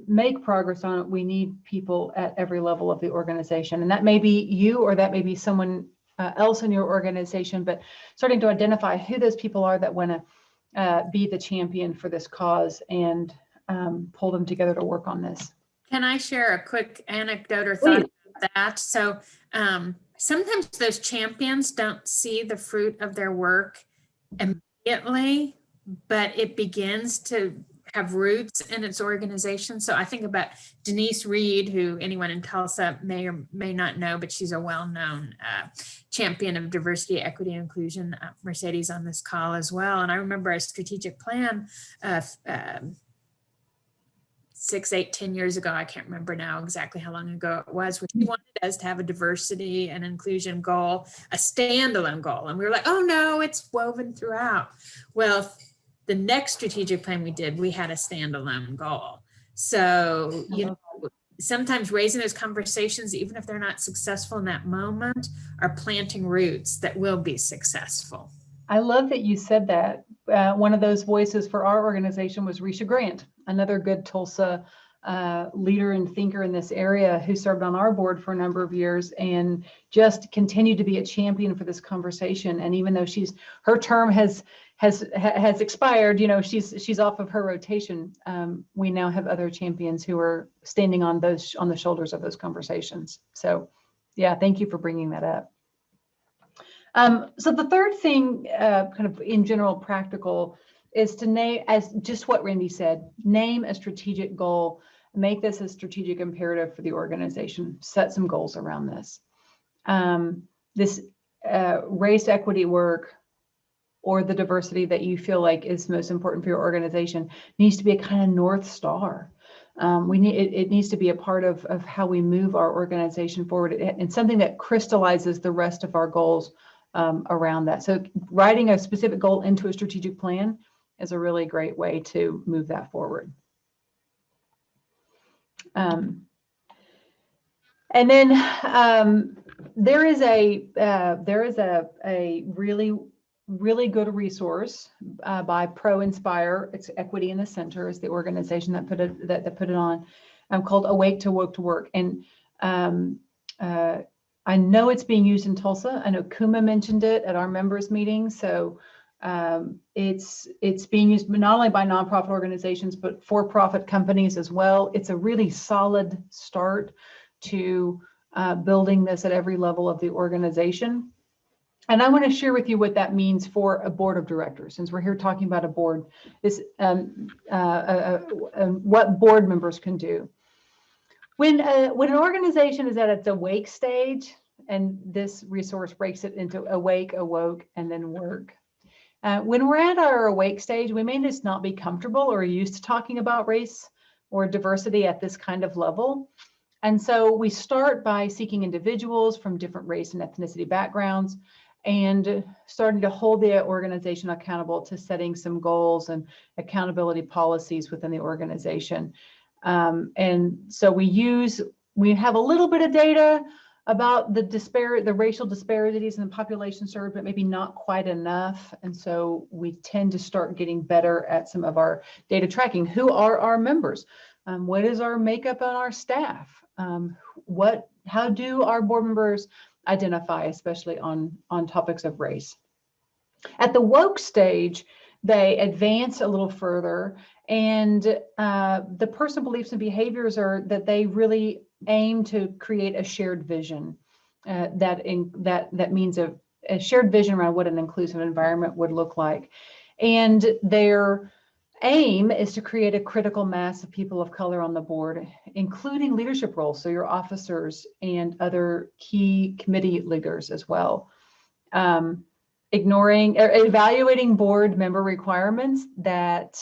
make progress on it, we need people at every level of the organization. And that may be you, or that may be someone else in your organization, but starting to identify who those people are that want to be the champion for this cause, and pull them together to work on this. Can I share a quick anecdote or thought about that? So sometimes those champions don't see the fruit of their work immediately, but it begins to have roots in its organization. So I think about Denise Reed, who anyone in Tulsa may or may not know, but she's a well-known champion of diversity, equity, and inclusion. Mercedes on this call as well. And I remember a strategic plan 6, 8, 10 years ago, I can't remember now exactly how long ago it was, which we wanted us to have a diversity and inclusion goal, a standalone goal. And we were like, oh no, it's woven throughout. Well, the next strategic plan we did, we had a standalone goal. So, you know, sometimes raising those conversations, even if they're not successful in that moment, are planting roots that will be successful. I love that you said that. One of those voices for our organization was Risha Grant, another good Tulsa leader and thinker in this area who served on our board for a number of years and just continued to be a champion for this conversation. And even though her term has expired, you know, she's off of her rotation. We now have other champions who are standing on the shoulders of those conversations. So yeah, thank you for bringing that up. So the third thing, kind of in general practical, is to name, as just what Randy said, name a strategic goal, make this a strategic imperative for the organization, set some goals around this. This race equity work or the diversity that you feel like is most important for your organization needs to be a kind of North Star. It needs to be a part of how we move our organization forward and something that crystallizes the rest of our goals around that. So writing a specific goal into a strategic plan is a really great way to move that forward. And then there is a really good resource by Pro Inspire. It's Equity in the Center is the organization that put it on, called Awake to Woke to Work. And I know it's being used in Tulsa. I know Kuma mentioned it at our members meeting. So it's being used not only by nonprofit organizations, but for-profit companies as well. It's a really solid start to building this at every level of the organization. And I want to share with you what that means for a board of directors, since we're here talking about a board, what board members can do. When an organization is at its awake stage, and this resource breaks it into awake, awoke, and then work. When we're at our awake stage, we may just not be comfortable or used to talking about race or diversity at this kind of level. And so we start by seeking individuals from different race and ethnicity backgrounds and starting to hold the organization accountable to setting some goals and accountability policies within the organization. And so we have a little bit of data about the racial disparities in the population served, but maybe not quite enough. And so we tend to start getting better at some of our data tracking. Who are our members? What is our makeup on our staff? How do our board members identify, especially on topics of race? At the woke stage, they advance a little further, and the personal beliefs and behaviors are that they really aim to create a shared vision. That means a shared vision around what an inclusive environment would look like. And their aim is to create a critical mass of people of color on the board, including leadership roles, so your officers and other key committee leaders as well. Evaluating board member requirements that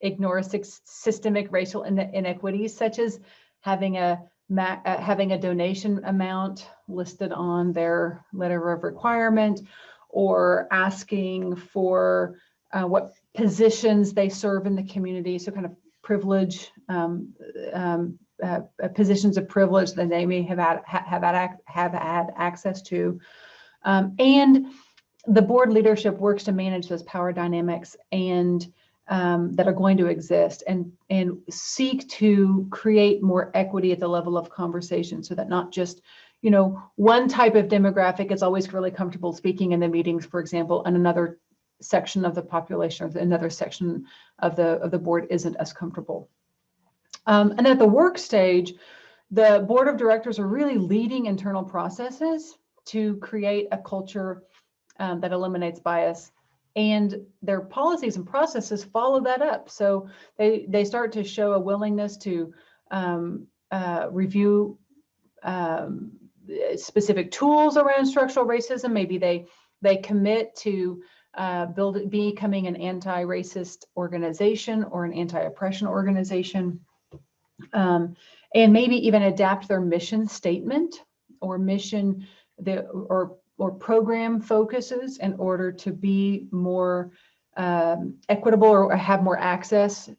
ignore systemic racial inequities, such as having a donation amount listed on their letter of requirement, or asking for what positions they serve in the community, so kind of privilege, positions of privilege that they may have had access to. And the board leadership works to manage those power dynamics and that are going to exist, and seek to create more equity at the level of conversation, so that not just, you know, one type of demographic is always really comfortable speaking in the meetings, for example, and another section of the population or another section of the board isn't as comfortable. And at the work stage, the board of directors are really leading internal processes to create a culture that eliminates bias and their policies and processes follow that up. So they start to show a willingness to review specific tools around structural racism. Maybe they commit to becoming an anti-racist organization or an anti-oppression organization, and maybe even adapt their mission statement or mission or program focuses in order to be more equitable or have more access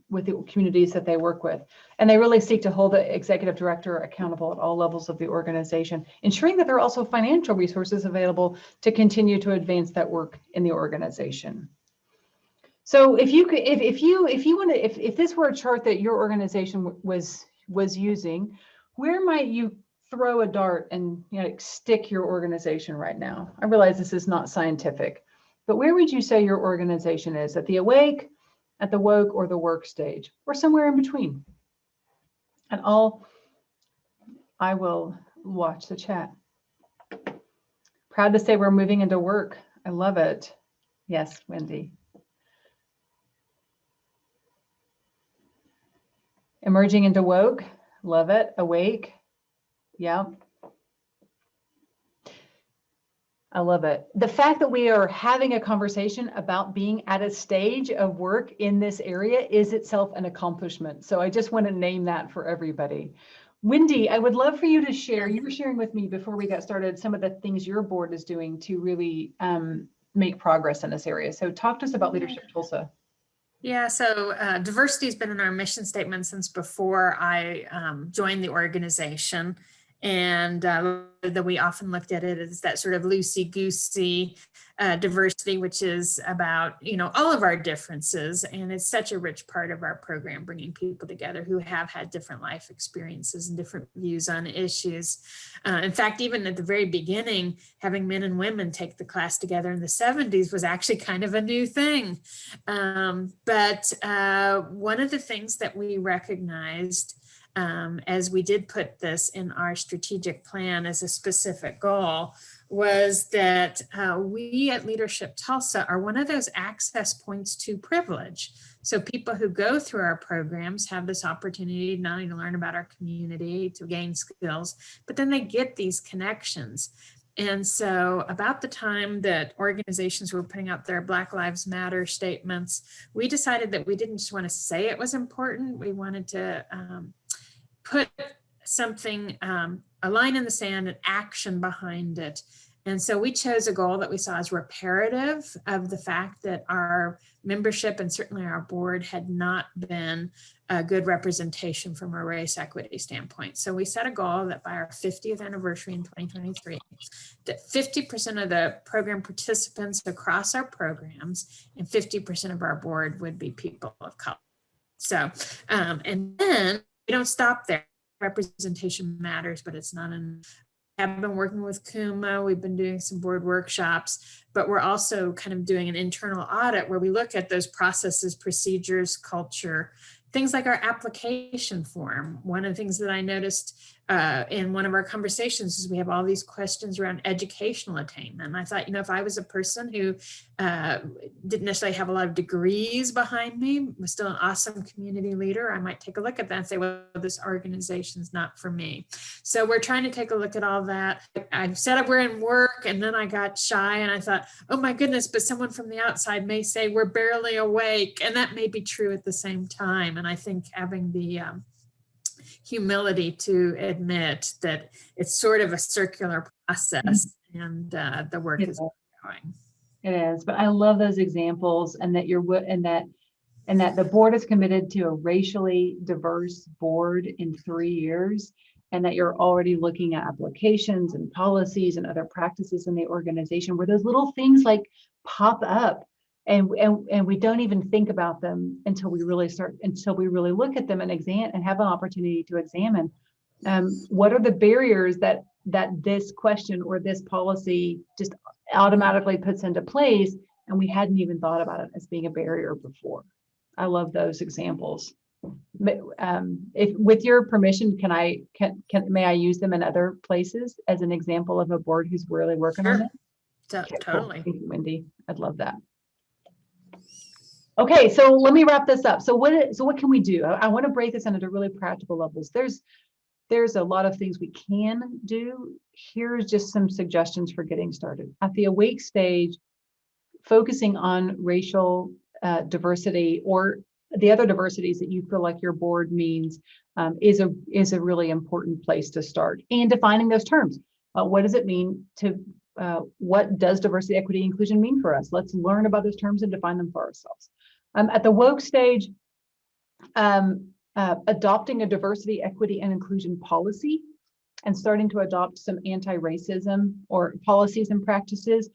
with the communities that they work with. And they really seek to hold the executive director accountable at all levels of the organization, ensuring that there are also financial resources available to continue to advance that work in the organization. So if you could, if this were a chart that your organization was using, where might you throw a dart and stick your organization right now? I realize this is not scientific, but where would you say your organization is? At the awake, at the woke, or the work stage, or somewhere in between? And I will watch the chat. Proud to say we're moving into work. I love it. Yes, Wendy. Emerging into woke. Love it. Awake. Yeah. I love it. The fact that we are having a conversation about being at a stage of work in this area is itself an accomplishment. So I just want to name that for everybody. Wendy, I would love for you to share, you were sharing with me before we got started, some of the things your board is doing to really make progress in this area. So talk to us about Leadership Tulsa. Yeah, so diversity has been in our mission statement since before I joined the organization. And that we often looked at it as that sort of loosey-goosey diversity, which is about, all of our differences. And it's such a rich part of our program, bringing people together who have had different life experiences and different views on issues. In fact, even at the very beginning, having men and women take the class together in the 70s was actually kind of a new thing. But one of the things that we recognized as we did put this in our strategic plan as a specific goal, was that we at Leadership Tulsa are one of those access points to privilege. So people who go through our programs have this opportunity not only to learn about our community, to gain skills, but then they get these connections. And so about the time that organizations were putting out their Black Lives Matter statements, we decided that we didn't just want to say it was important. We wanted to put something, a line in the sand, an action behind it. And so we chose a goal that we saw as reparative of the fact that our membership and certainly our board had not been a good representation from a race equity standpoint. So we set a goal that by our 50th anniversary in 2023, that 50% of the program participants across our programs and 50% of our board would be people of color. So, and then we don't stop there. Representation matters, but it's not enough. I've been working with Kuma. We've been doing some board workshops, but we're also kind of doing an internal audit where we look at those processes, procedures, culture, things like our application form. One of the things that I noticed in one of our conversations is we have all these questions around educational attainment. And I thought, if I was a person who didn't necessarily have a lot of degrees behind me, was still an awesome community leader, I might take a look at that and say, well, this organization's not for me. So we're trying to take a look at all that. I said up we're in work, and then I got shy and I thought, oh my goodness, but someone from the outside may say we're barely awake. And that may be true at the same time. And I think having the humility to admit that it's sort of a circular process, and the work is going. It is, but I love those examples, and that that the board is committed to a racially diverse board in 3 years, and that you're already looking at applications and policies and other practices in the organization where those little things like pop up. And we don't even think about them until we really look at them and have an opportunity to examine what are the barriers that this question or this policy just automatically puts into place, and we hadn't even thought about it as being a barrier before. I love those examples. If, with your permission, may I use them in other places as an example of a board who's really working on it? Okay, cool. Totally. Thank you, Wendy. I'd love that. Okay, so let me wrap this up. So what can we do? I want to break this into really practical levels. There's a lot of things we can do. Here's just some suggestions for getting started. At the awake stage, focusing on racial diversity or the other diversities that you feel like your board means is a really important place to start. And defining those terms. What does it mean to, what does diversity, equity, inclusion mean for us? Let's learn about those terms and define them for ourselves. At the woke stage, adopting a diversity, equity, and inclusion policy and starting to adopt some anti-racism or policies and practices.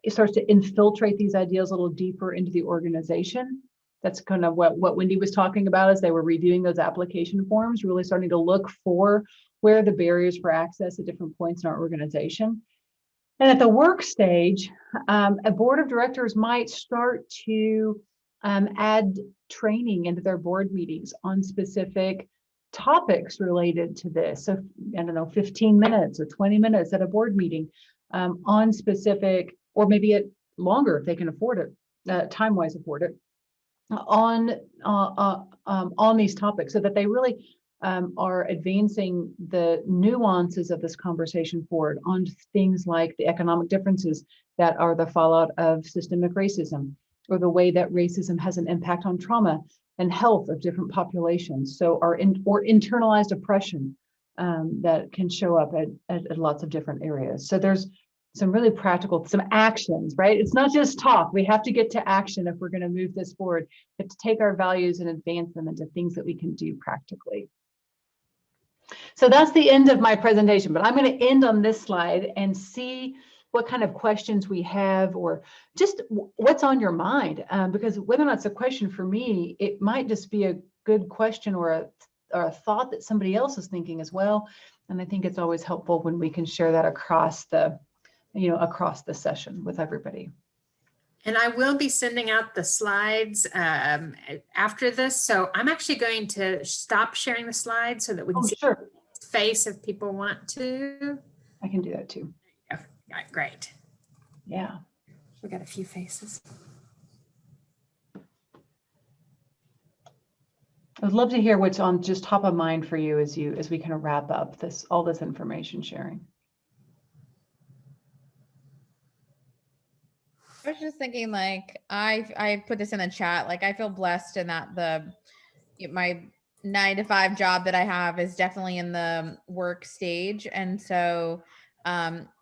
It starts to infiltrate these ideas a little deeper into the organization. That's kind of what Wendy was talking about as they were reviewing those application forms, really starting to look for where are the barriers for access at different points in our organization. And at the work stage, a board of directors might start to add training into their board meetings on specific topics related to this. So, I don't know, 15 minutes or 20 minutes at a board meeting on specific, or maybe it longer if they can afford it, time-wise afford it, on these topics, so that they really are advancing the nuances of this conversation forward on things like the economic differences that are the fallout of systemic racism, or the way that racism has an impact on trauma and health of different populations. So, or internalized oppression that can show up at lots of different areas. So there's some really practical, some actions, right? It's not just talk. We have to get to action if we're going to move this forward. We have to take our values and advance them into things that we can do practically. So that's the end of my presentation, but I'm going to end on this slide and see what kind of questions we have, or just what's on your mind. Because whether or not it's a question for me, it might just be a good question or a thought that somebody else is thinking as well. And I think it's always helpful when we can share that across the, across the session with everybody. And I will be sending out the slides after this. So I'm actually going to stop sharing the slides so that we can see Sure. face if people want to. I can do that too. Yeah, great. Yeah. We got a few faces. I'd love to hear what's on just top of mind for you as we kind of wrap up all this information sharing. I was just thinking, like, I put this in the chat, like, I feel blessed in that my 9-to-5 job that I have is definitely in the work stage. And so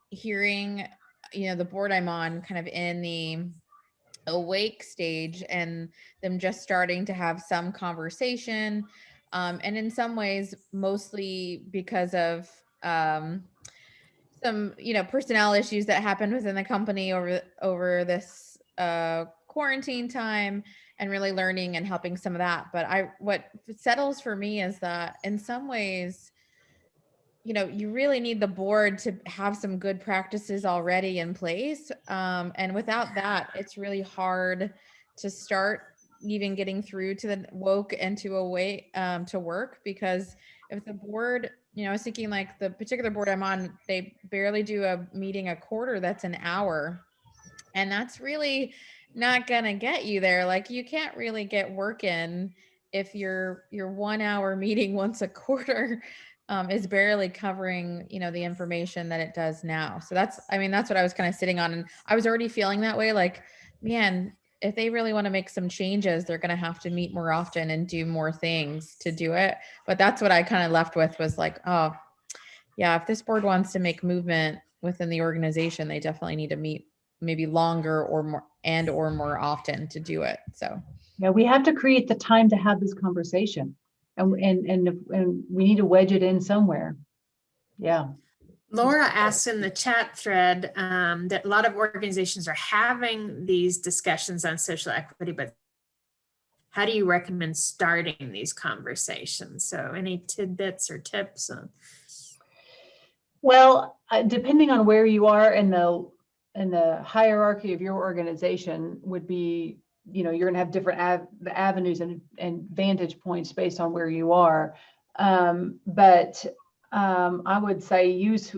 hearing, the board I'm on kind of in the awake stage and them just starting to have some conversation. And in some ways, mostly because of some, personnel issues that happened within the company over this quarantine time, and really learning and helping some of that. But what settles for me is that in some ways, you really need the board to have some good practices already in place. And without that, it's really hard to start even getting through to the woke and to awake to work. Because if the board, I was thinking, like, the particular board I'm on, they barely do a meeting a quarter that's an hour. And that's really not gonna get you there. Like, you can't really get work in if your 1 hour meeting once a quarter is barely covering, the information that it does now. So that's what I was kind of sitting on. And I was already feeling that way. Like, man, if they really want to make some changes, they're going to have to meet more often and do more things to do it. But that's what I kind of left with, was like, oh yeah, if this board wants to make movement within the organization, they definitely need to meet maybe longer or more often to do it. So yeah, we have to create the time to have this conversation, and we need to wedge it in somewhere. Yeah. Laura asked in the chat thread that a lot of organizations are having these discussions on social equity, but how do you recommend starting these conversations? So any tidbits or tips? Well, depending on where you are in the hierarchy of your organization would be, you're going to have different avenues and vantage points based on where you are. But I would say use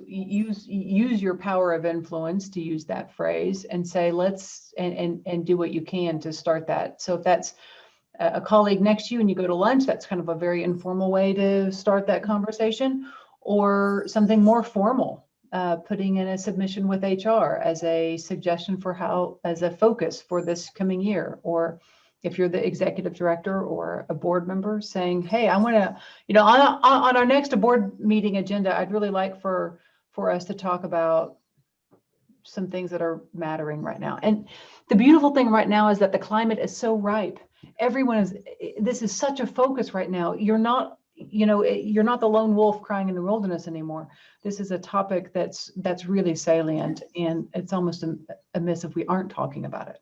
your power of influence, to use that phrase, and say, let's, and do what you can to start that. So if that's a colleague next to you and you go to lunch, that's kind of a very informal way to start that conversation, or something more formal, putting in a submission with HR as a suggestion for how, as a focus for this coming year. Or if you're the executive director or a board member, saying, hey, I want to, on our next board meeting agenda, I'd really like for us to talk about some things that are mattering right now. And the beautiful thing right now is that the climate is so ripe. This is such a focus right now. You're not the lone wolf crying in the wilderness anymore. This is a topic that's really salient, and it's almost amiss if we aren't talking about it.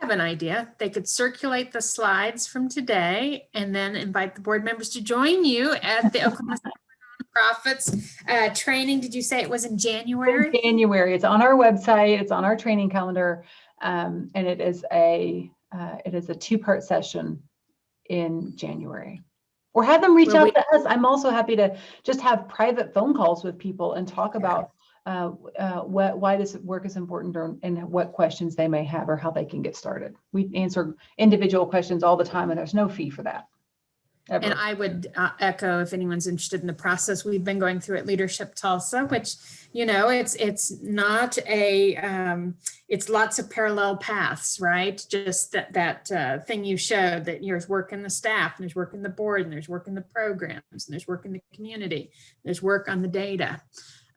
I have an idea. They could circulate the slides from today and then invite the board members to join you at the Oklahoma Center for Nonprofits training. Did you say it was in January? In January. It's on our website. It's on our training calendar, and it is a 2-part session in January. Or have them reach out to us. I'm also happy to just have private phone calls with people and talk about why this work is important, and what questions they may have or how they can get started. We answer individual questions all the time, and there's no fee for that. Ever. And I would echo, if anyone's interested in the process we've been going through at Leadership Tulsa, which, it's not it's lots of parallel paths, right? Just that thing you showed, that there's work in the staff, and there's work in the board, and there's work in the programs, and there's work in the community, there's work on the data.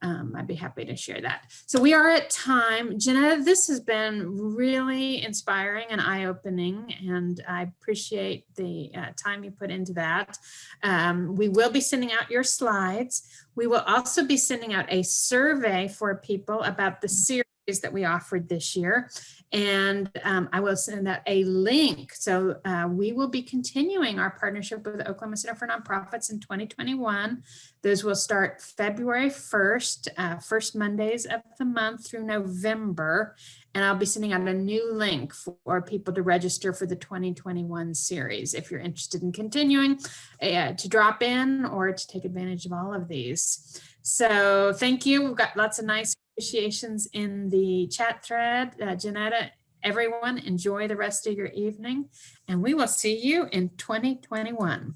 I'd be happy to share that. So we are at time. Janetta, this has been really inspiring and eye-opening, and I appreciate the time you put into that. We will be sending out your slides. We will also be sending out a survey for people about the series that we offered this year. And I will send out a link. So we will be continuing our partnership with the Oklahoma Center for Nonprofits in 2021. Those will start February 1st, first Mondays of the month through November. And I'll be sending out a new link for people to register for the 2021 series if you're interested in continuing to drop in or to take advantage of all of these. So thank you. We've got lots of nice appreciations in the chat thread. Janetta, everyone, enjoy the rest of your evening, and we will see you in 2021.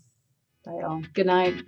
Bye all. Good night.